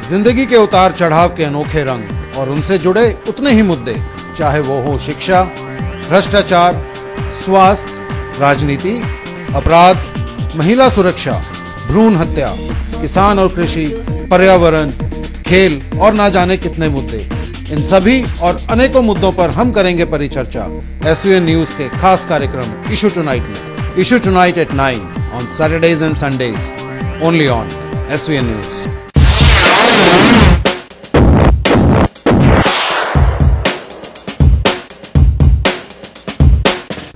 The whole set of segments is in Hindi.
जिंदगी के उतार चढ़ाव के अनोखे रंग और उनसे जुड़े उतने ही मुद्दे, चाहे वो हो शिक्षा, भ्रष्टाचार, स्वास्थ्य, राजनीति, अपराध, महिला सुरक्षा, भ्रूण हत्या, किसान और कृषि, पर्यावरण, खेल और ना जाने कितने मुद्दे। इन सभी और अनेकों मुद्दों पर हम करेंगे परिचर्चा एसवीएन न्यूज के खास कार्यक्रम इशू टुनाइट में। Issue tonight at 9 on Saturdays and Sundays, only on SVN News.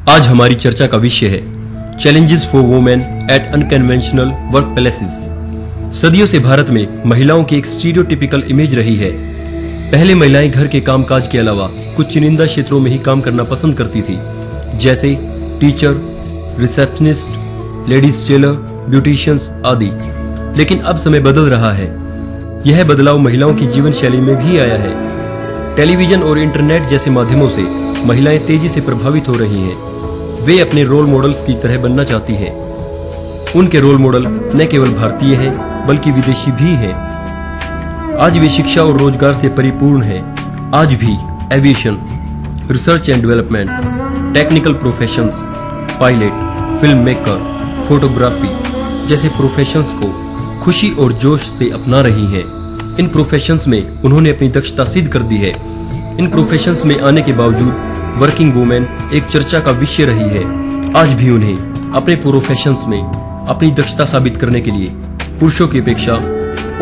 आज हमारी चर्चा का विषय है challenges for women at unconventional work places. सदियों से भारत में महिलाओं की एक स्टीरियोटिपिकल इमेज रही है। पहले महिलाएं घर के कामकाज के अलावा कुछ चुनिंदा क्षेत्रों में ही काम करना पसंद करती थी, जैसे teacher, receptionist, ladies tailor, beauticians आदि। लेकिन अब समय बदल रहा है। यह बदलाव महिलाओं की जीवन शैली में भी आया है। टेलीविजन और इंटरनेट जैसे माध्यमों से महिलाएं तेजी से प्रभावित हो रही हैं। वे अपने रोल मॉडल्स की तरह बनना चाहती हैं। उनके रोल मॉडल न केवल भारतीय हैं बल्कि विदेशी भी हैं। आज वे शिक्षा और रोजगार से परिपूर्ण हैं। आज भी aviation, research and development, technical professions, pilot, film maker, photography जैसे प्रोफेशंस को खुशी और जोश से अपना रही हैं। इन प्रोफेशंस में उन्होंने अपनी दक्षता सिद्ध कर दी है। इन प्रोफेशंस में आने के बावजूद वर्किंग वुमेन एक चर्चा का विषय रही है। आज भी उन्हें अपने प्रोफेशंस में अपनी दक्षता साबित करने के लिए पुरुषों की अपेक्षा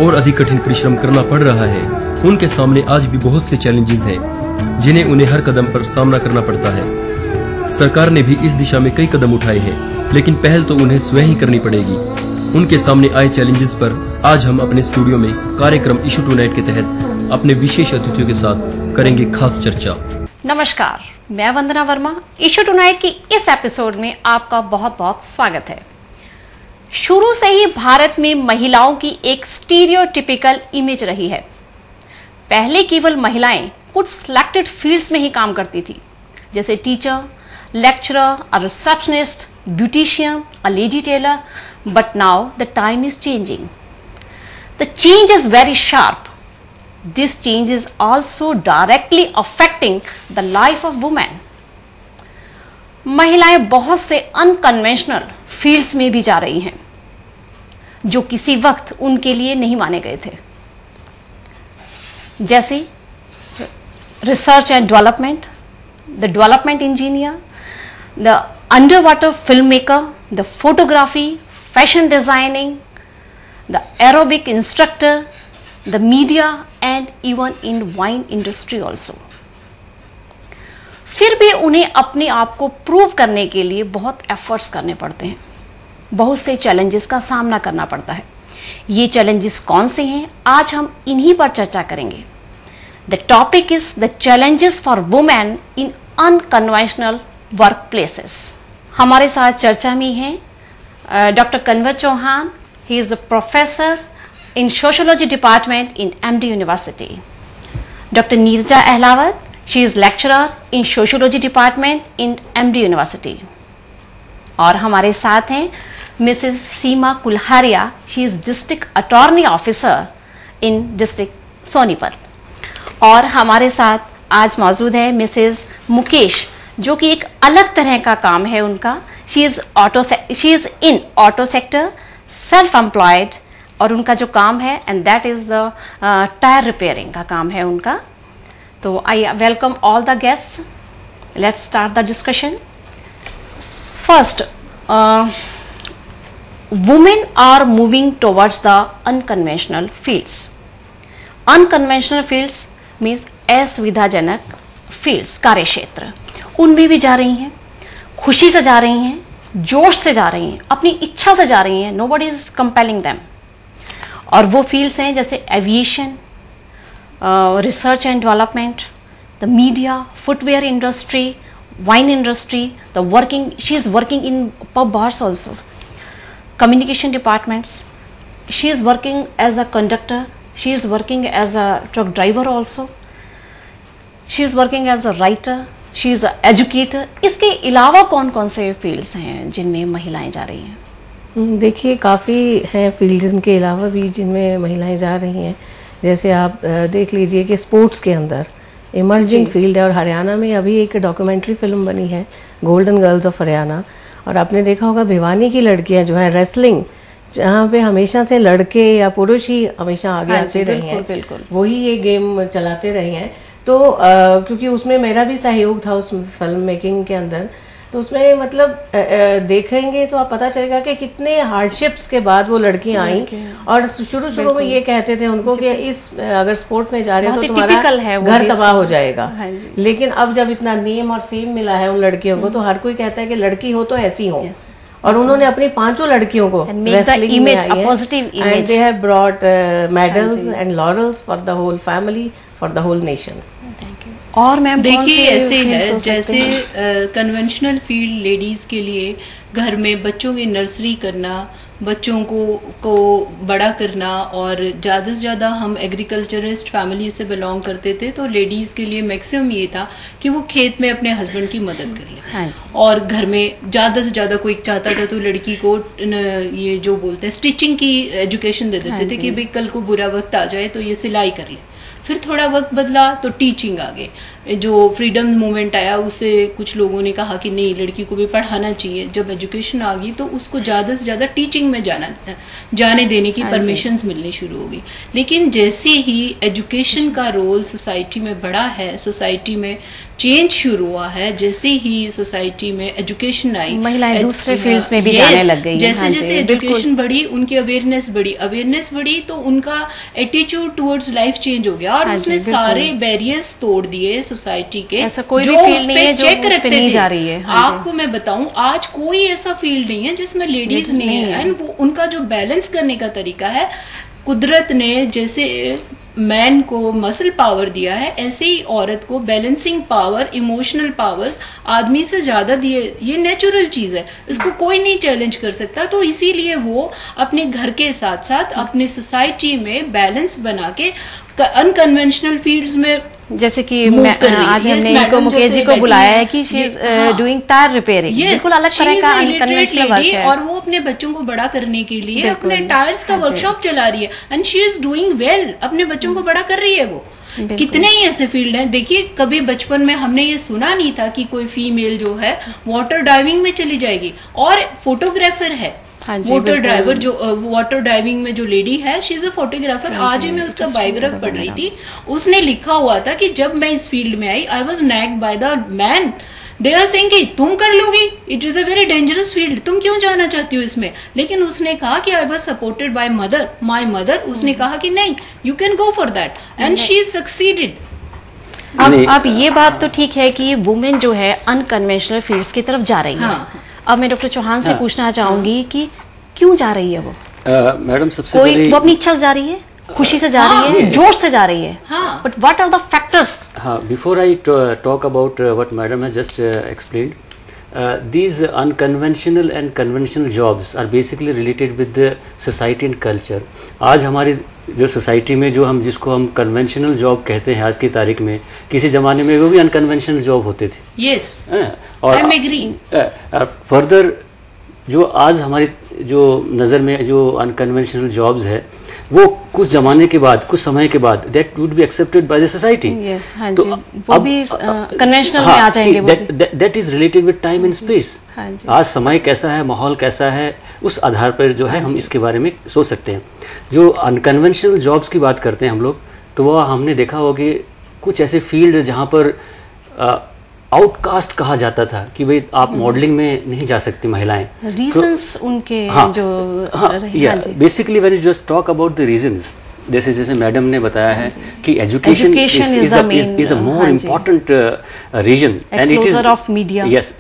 और अधिक कठिन परिश्रम करना पड़ रहा है। उनके सामने आज भी बहुत से चैलेंजेस हैं जिन्हें उन्हें हर कदम पर सामना करना पड़ता है। सरकार ने भी इस दिशा में कई कदम उठाए हैं, लेकिन पहल तो उन्हें स्वयं ही करनी पड़ेगी। उनके सामने आए चैलेंजेस पर आज हम अपने स्टूडियो में कार्यक्रम इशू टुनाइट के तहत अपने विशेष अतिथियों के साथ करेंगे खास चर्चा। नमस्कार, मैं वंदना वर्मा। इशू टुनाइट की इस एपिसोड में आपका बहुत बहुत स्वागत है। शुरू से ही भारत में महिलाओं की एक स्टीरियोटिपिकल इमेज रही है। पहले केवल महिलाएं कुछ सिलेक्टेड फील्ड्स में ही काम करती थी, जैसे teacher, lecturer, a receptionist, beautician, a lady tailor, but now the time is changing. The change is very sharp. This change is also directly affecting the life of women. महिलाएं बहुत से अनकन्वेंशनल फील्ड्स में भी जा रही हैं, जो किसी वक्त उनके लिए नहीं माने गए थे, जैसे research and development, the development engineer, the underwater filmmaker, the photography, fashion designing, the aerobic instructor, the media and even in wine industry also. फिर भी उन्हें अपने आप को प्रूव करने के लिए बहुत एफर्ट्स करने पड़ते हैं, बहुत से चैलेंजेस का सामना करना पड़ता है। ये चैलेंजेस कौन से हैं, आज हम इन्हीं पर चर्चा करेंगे। The topic is the challenges for women in unconventional workplaces. हमारे साथ चर्चा में हैं doctor Kanwar Chauhan. He is the professor in sociology department in MD university. Doctor Neerja Ahlawat, she is lecturer in sociology department in MD university. और हमारे साथ हैं Mrs Seema Kulharia, she is district attorney officer in district Sonipat. और हमारे साथ आज मौजूद है मिसेस मुकेश, जो कि एक अलग तरह का काम है उनका। She is in auto sector, self employed, और उनका जो काम है and that is the tyre repairing का काम है उनका। तो I welcome all the guests. Let's start the discussion. First, women are moving towards the unconventional fields. Unconventional fields means असुविधाजनक फील्ड्स, कार्य क्षेत्र, उनमें भी जा रही हैं, खुशी से जा रही हैं, जोश से जा रही हैं, अपनी इच्छा से जा रही हैं। Nobody is compelling them. और वो फील्ड्स हैं जैसे aviation, research and development, the media, footwear industry, wine industry, the working, she is working in pub bars also, communication departments, she is working as a conductor, she is working as a truck driver also, she is working as a writer, she is educator. इसके अलावा कौन कौन से फील्ड्स हैं जिनमें महिलाएं जा रही हैं? देखिए, काफ़ी हैं फील्ड्स इनके अलावा भी जिनमें महिलाएं जा रही हैं। जैसे आप देख लीजिए कि स्पोर्ट्स के अंदर इमर्जिंग फील्ड है, और हरियाणा में अभी एक डॉक्यूमेंट्री फिल्म बनी है गोल्डन गर्ल्स ऑफ हरियाणा, और आपने देखा होगा भिवानी की लड़कियां जो है रेसलिंग, जहाँ पे हमेशा से लड़के या पुरुष ही हमेशा आगे आते रहे हैं, बिल्कुल वही ये गेम चलाते रहे हैं। तो क्योंकि उसमें मेरा भी सहयोग था उस फिल्म मेकिंग के अंदर, तो उसमें मतलब देखेंगे तो आप पता चलेगा कि कितने हार्डशिप्स के बाद वो लड़कियां आई, और शुरू में ये कहते थे उनको कि इस अगर स्पोर्ट में जा रहे हो तो तुम्हारा घर तबाह हो जाएगा, लेकिन अब जब इतना नेम और फेम मिला है उन लड़कियों को, तो हर कोई कहता है कि लड़की हो तो ऐसी हो, और उन्होंने अपनी 5 लड़कियों को रेसलिंग में आई है, and they have brought medals and laurels for the whole family, for the whole nation. और मैम देखिए ऐसे है जैसे कन्वेंशनल फील्ड लेडीज के लिए घर में बच्चों की नर्सरी करना, बच्चों को बड़ा करना, और ज़्यादा से ज़्यादा हम एग्रीकल्चरिस्ट फैमिली से बिलोंग करते थे, तो लेडीज़ के लिए मैक्सिमम ये था कि वो खेत में अपने हस्बैंड की मदद कर ले, और घर में ज़्यादा से ज़्यादा कोई चाहता था तो लड़की को ये जो बोलते हैं स्टिचिंग की एजुकेशन दे देते थे कि भाई कल को बुरा वक्त आ जाए तो ये सिलाई कर ले। फिर थोड़ा वक्त बदला तो टीचिंग आ गई, जो फ्रीडम मूवमेंट आया उससे कुछ लोगों ने कहा कि नहीं लड़की को भी पढ़ाना चाहिए। जब एजुकेशन आ गई तो उसको ज़्यादा से ज़्यादा टीचिंग में जाने देने की परमिशंस मिलनी शुरू हो गई। लेकिन जैसे ही एजुकेशन का रोल सोसाइटी में बढ़ा है, सोसाइटी में चेंज शुरू हुआ है, जैसे ही सोसाइटी में एजुकेशन आई, महिलाएं दूसरे फील्ड्स में भी जाने लग गई। जैसे जैसे एजुकेशन बढ़ी उनकी अवेयरनेस बढ़ी तो उनका एटीट्यूड टुवर्ड्स लाइफ चेंज हो गया, और उसने सारे बैरियर्स तोड़ दिए सोसाइटी के, जो उस पे चेक रखते थे। आपको मैं बताऊं आज कोई ऐसा फील्ड नहीं है जिसमें लेडीज नहीं है, एंड उनका जो बैलेंस करने का तरीका है, कुदरत ने जैसे मैन को मसल पावर दिया है, ऐसे ही औरत को बैलेंसिंग पावर, इमोशनल पावर्स आदमी से ज्यादा दिए। ये नेचुरल चीज है, इसको कोई नहीं चैलेंज कर सकता। तो इसीलिए वो अपने घर के साथ साथ अपने सोसाइटी में बैलेंस बना के अनकन्वेंशनल फील्ड्स में, जैसे कि आज हमने इनको मुकेश जी को बुलाया है कि she is doing tyre repairing, बिल्कुल अलग तरह का अनकन्वेंशनल वर्क है, और वो अपने बच्चों को बड़ा करने के लिए अपने टायर्स का वर्कशॉप चला रही है, and she is doing well, अपने बच्चों को बड़ा कर रही है वो। कितने ही ऐसे फील्ड हैं। देखिए कभी बचपन में हमने ये सुना नहीं था कि कोई फीमेल जो है वाटर डाइविंग में चली जाएगी, और फोटोग्राफर है, वाटर ड्राइवर, जो वाटर डाइविंग में जो लेडी है, शी इज अ फोटोग्राफर। आज ही मैं उसका बायोग्राफ पढ़ रही थी, उसने लिखा हुआ था कि जब मैं इस फील्ड में I, I was nagged by the man, they are saying कि तुम कर लोगी, it is a very dangerous field, तुम क्यों जाना चाहती हो इसमें। लेकिन उसने कहा कि I was supported by mother, my mother, उसने कहा कि नहीं you can go for that, and she succeeded. अब ये बात तो ठीक है कि वुमेन जो है अनकन्वेंशनल फील्ड्स की तरफ जा रही है। अब मैं डॉक्टर चौहान से पूछना चाहूंगी कि क्यों जा रही है वो? मैडम सबसे वो अपनी इच्छा से जा रही है, खुशी से जा रही है, जोश से जा रही है, but what are the factors? Before I talk about what madam has just explained, these unconventional and conventional jobs are basically related with the society and culture. आज हमारी जो सोसाइटी में जो हम जिसको हम कन्वेंशनल जॉब कहते हैं आज की तारीख में, किसी जमाने में वो भी अनकन्वेंशनल जॉब होते थे। Yes, और I am agree. फर्दर जो आज हमारी जो नज़र में जो अनकन्वेंशनल जॉब्स है, वो कुछ जमाने के बाद, कुछ समय के बाद that would be accepted by the society. तो वो भी कन्वेंशनल में आ जाएंगे। That is related with time and space. आज समय कैसा है, माहौल कैसा है, उस आधार पर जो है हम इसके बारे में सोच सकते हैं। जो अनकन्वेंशनल जॉब्स की बात करते हैं हम लोग, तो वह हमने देखा होगा कि कुछ ऐसे फील्ड जहाँ पर आउटकास्ट कहा जाता था कि भाई आप मॉडलिंग में नहीं जा सकती महिलाएं। रीजंस उनके जो basically when you just talk about the reasons, जैसे मैडम ने बताया है कि education is a more important reason, and it is of media. Yes,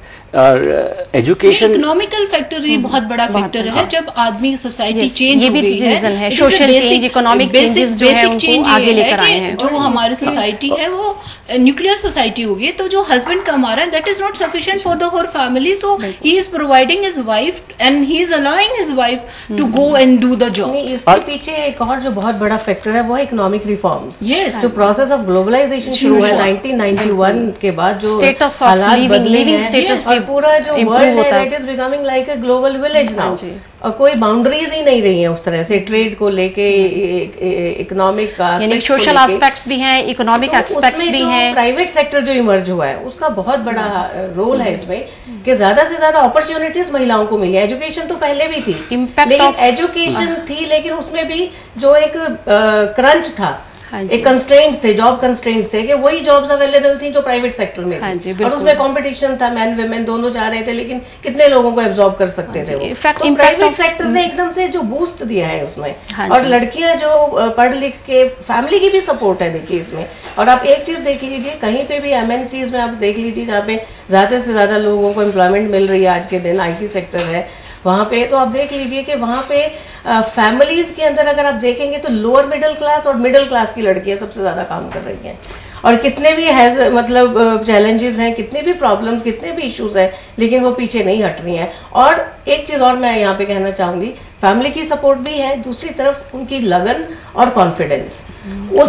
education economical factor ही बहुत बड़ा फैक्टर है। जब आदमी सोसाइटी चेंज हो गई है, सोशल चेंज, इकोनॉमिक चेंजेस जो है उनको आगे लेकर आए हैं। जो हमारी सोसाइटी है वो न्यूक्लियर सोसाइटी हो गई, तो जो हस्बैंड कमा रहा है that is not sufficient for the whole family, so he is providing his wife and he is allowing his wife to go and do the job. इसके पीछे एक और जो बहुत बड़ा फैक्टर है वो है इकोनॉमिक रिफॉर्म्स। यस, जो प्रोसेस ऑफ ग्लोबलाइजेशन शुरू है 1991 के बाद, जो स्टेटस ऑफ लिविंग स्टेटस पूरा जो वर्ल्ड है that is becoming like a global village now, और कोई बाउंड्रीज ही नहीं रही है उस तरह से, ट्रेड को लेके, इकोनॉमिक यानी सोशल एस्पेक्ट्स भी हैं, इकोनॉमिक एस्पेक्ट्स भी हैं। प्राइवेट सेक्टर जो इमर्ज हुआ है उसका बहुत बड़ा रोल है इसमें कि ज्यादा से ज्यादा अपॉर्चुनिटीज महिलाओं को मिली। एजुकेशन तो पहले भी थी, लेकिन एजुकेशन थी, लेकिन उसमें भी जो एक क्रंच था, एक कंस्ट्रेंट्स थे, जॉब कंस्ट्रेंट्स थे कि वही जॉब्स अवेलेबल थी जो प्राइवेट सेक्टर में थी, और उसमें कंपटीशन था, मैन विमेन दोनों जा रहे थे, लेकिन कितने लोगों को एब्जॉर्ब कर सकते थे वो। तो प्राइवेट सेक्टर ने एकदम से जो बूस्ट दिया है उसमें, और लड़कियां जो पढ़ लिख के, फैमिली की भी सपोर्ट है देखिए इसमें। और आप एक चीज देख लीजिए, कहीं पे भी MNCs में आप देख लीजिए जहाँ पे ज्यादा से ज्यादा लोगों को एम्प्लॉयमेंट मिल रही है आज के दिन, IT सेक्टर है वहां पे, तो आप देख लीजिए कि वहां पे फैमिलीज के अंदर अगर आप देखेंगे तो लोअर मिडिल क्लास और मिडिल क्लास की लड़कियां सबसे ज्यादा काम कर रही हैं। और कितने भी मतलब चैलेंजेस हैं, कितने भी प्रॉब्लम्स, कितने भी इश्यूज हैं, लेकिन वो पीछे नहीं हट रही हैं। और एक चीज और मैं यहाँ पे कहना चाहूंगी, फैमिली की सपोर्ट भी है, दूसरी तरफ उनकी लगन और confidence,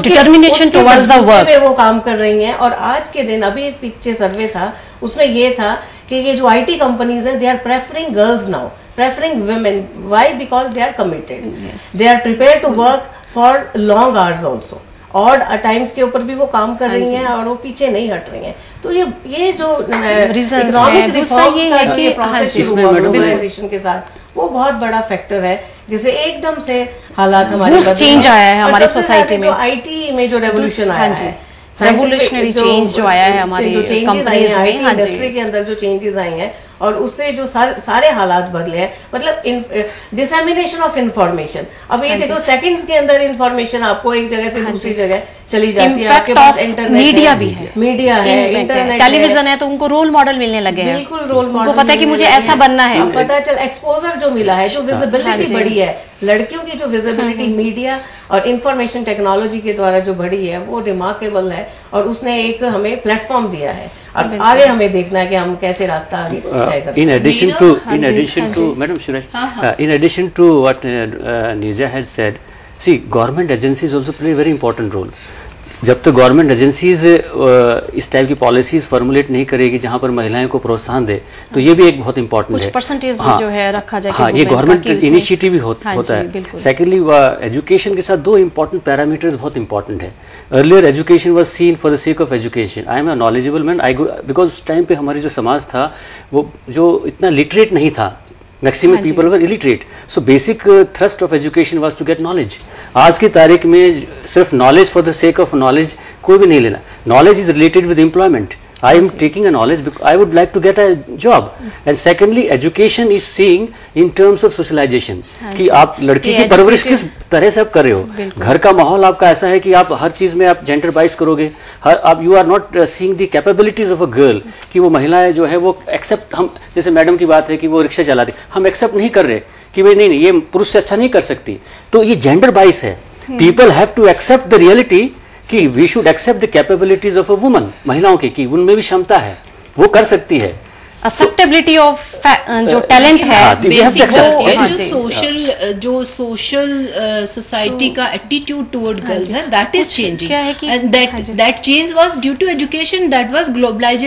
determination towards the work में वो काम कर रही हैं। और आज के दिन अभी एक पीछे सर्वे था, उसमें ये था कि ये जो IT कंपनीज हैं, they are preferring girls now, preferring women. Why? Because they are committed, they are prepare to work for long hours also, odd times के ऊपर भी वो काम कर रही हैं, और वो पीछे नहीं हट रही हैं। तो ये जो इकोनॉमिक रिफॉर्म्स का जो ये प्रोसेस शुरू हुआ ग्लोबलाइजेशन के साथ, वो बहुत बड़ा फैक्टर है, जिसे एकदम से हालात हमारे चेंज आया है हमारी सोसाइटी में। जो IT में जो रेवोल्यूशन आया है, रेवोल्यूशनरी चेंज जो आया है हमारी कंपनीज में, इंडस्ट्री के अंदर जो चेंजेस आई हैं, और उससे जो सारे हालात बदले हैं, मतलब डिसेमिनेशन ऑफ इंफॉर्मेशन। अब ये देखो सेकंड्स के अंदर इंफॉर्मेशन आपको एक जगह से दूसरी जगह चली जाती है, आपके पास इंटरनेट, मीडिया भी है, मीडिया है, इंटरनेट, टेलीविजन है, तो उनको रोल मॉडल मिलने लगे हैं, बिल्कुल रोल मॉडल, उनको पता है कि मुझे ऐसा बनना है, पता चल एक्सपोजर जो मिला है, जो विजिबिलिटी बढ़ी है, लड़कियों की जो विजिबिलिटी मीडिया और इंफॉर्मेशन टेक्नोलॉजी के द्वारा जो बढ़ी है, वो रिमार्केबल है, और उसने एक हमें प्लेटफॉर्म दिया है। अब आगे हमें देखना है कि हम कैसे रास्ता आगे तय करते हैं। In addition to Madam Shuraj, in addition to what Nizia had said, see, government agencies also play a very important role. जब तक गवर्नमेंट एजेंसीज इस टाइप की पॉलिसीज फॉर्मुलेट नहीं करेगी जहां पर महिलाएं को प्रोत्साहन दे, तो ये भी एक बहुत इंपॉर्टेंट है। परसेंटेज जो है रखा जाए, हाँ, ये गवर्नमेंट इनिशिएटिव भी होता है। सेकेंडली, एजुकेशन के साथ दो इंपॉर्टेंट पैरामीटर्स बहुत इंपॉर्टेंट है। Earlier education was scene for the sake of education. I am a knowledgeable man, because उस टाइम पे हमारी जो समाज था वो जो इतना लिटरेट नहीं था, maximum people were illiterate, so basic thrust of education was to get knowledge. आज की तारीख में सिर्फ knowledge for the sake of knowledge कोई भी नहीं लेना। Knowledge is related with employment. I am taking a knowledge because I would like to get a job. And secondly, education is seeing in terms of socialization कि आप लड़की की परवरिश किस तरह से आप कर रहे हो। घर का माहौल आपका ऐसा है कि आप हर चीज में आप जेंडर बाइस करोगे, आप you are not seeing the capabilities of a girl, कि वो महिलाएं जो है वो एक्सेप्ट, हम जैसे मैडम की बात है कि वो रिक्शा चलाती, हम एक्सेप्ट नहीं कर रहे कि भाई नहीं ये पुरुष से अच्छा नहीं कर सकती, तो ये जेंडर बाइस है। People have to accept the reality कि we should accept the capabilities of a woman, महिलाओं की, कि उनमें भी क्षमता है, वो कर सकती है। एक्सेप्टेबिलिटी ऑफ जो टैलेंट है, जो सोशल सोसाइटी का एटीट्यूड टुवर्ड गर्ल्स है, that is changing, and that change was due to education, that was globalisation.